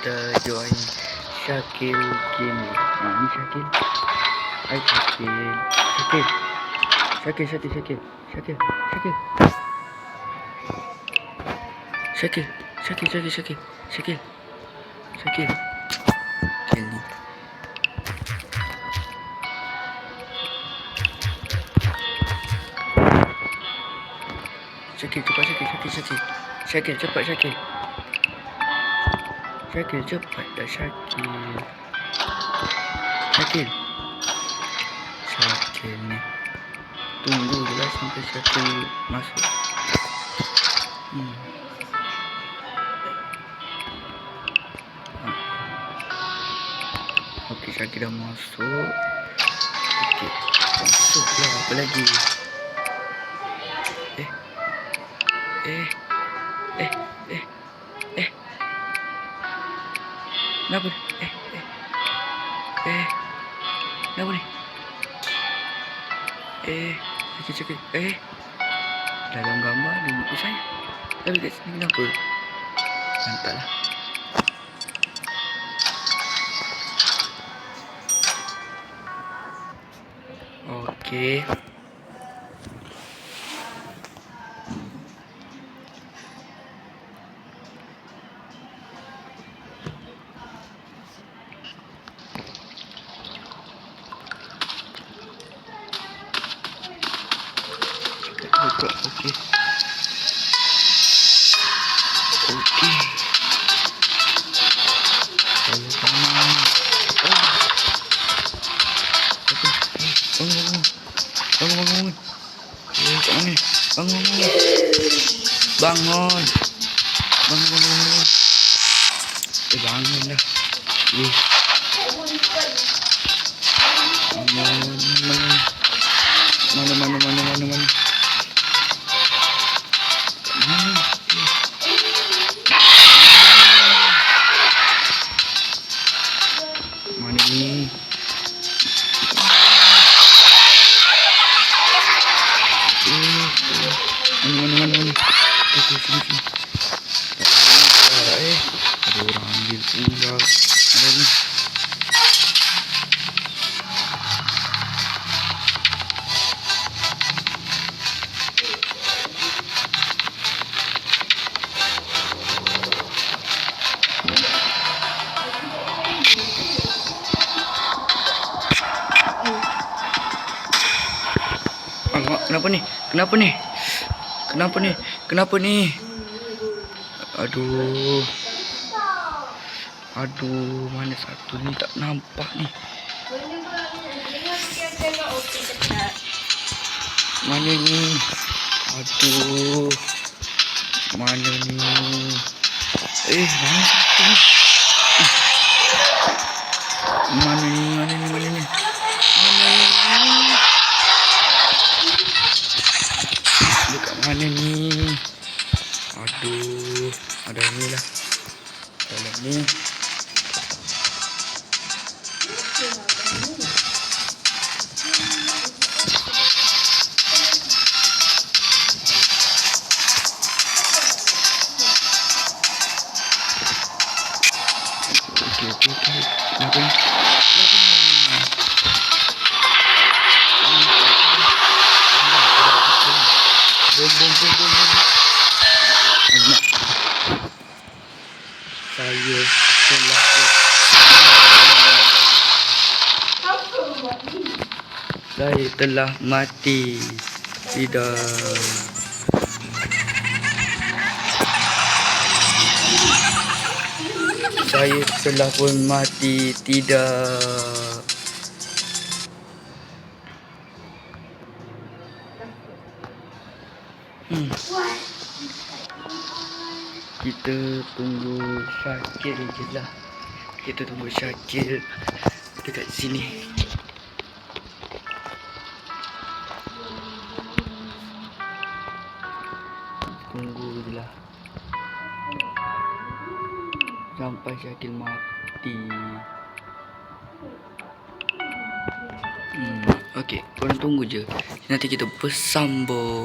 kita join Syakil Gaming. Ni Syakil. Hai Syakil. Syakil. Syakil ni. Syakil cepat Syakil cepat Syakil cepat dah Syakil ni. Tunggu je lah sampai Syakil masuk. Okey, Syakil dah masuk. Okey, masuk lah. Apa lagi? Kenapa ni? Kenapa ni? Syakil. Dalam gambar dia ikut saya. Tapi kat sini kenapa? Mantap lah. Okey. Okey. Bangun. Bangun dah. Mana? Mana ni? Mana? Sini. Ada orang ambil pula. Ada ni. Kenapa ni? Aduh, mana satu ni tak nampak ni. Mana ni? Aduh. Mana ni? Mana satu ni? Mana ni? Dekat mana ni? Aduh, ada ni lah. Dalam ni. Okey. Kenapa ni? Bom. Saya telah mati. Tidak. Saya telah pun mati. Tidak. Kita tunggu Syakil je lah. Dekat sini. Tunggu je lah sampai Syakil mati. Okey, korang tunggu je. Nanti kita bersambung.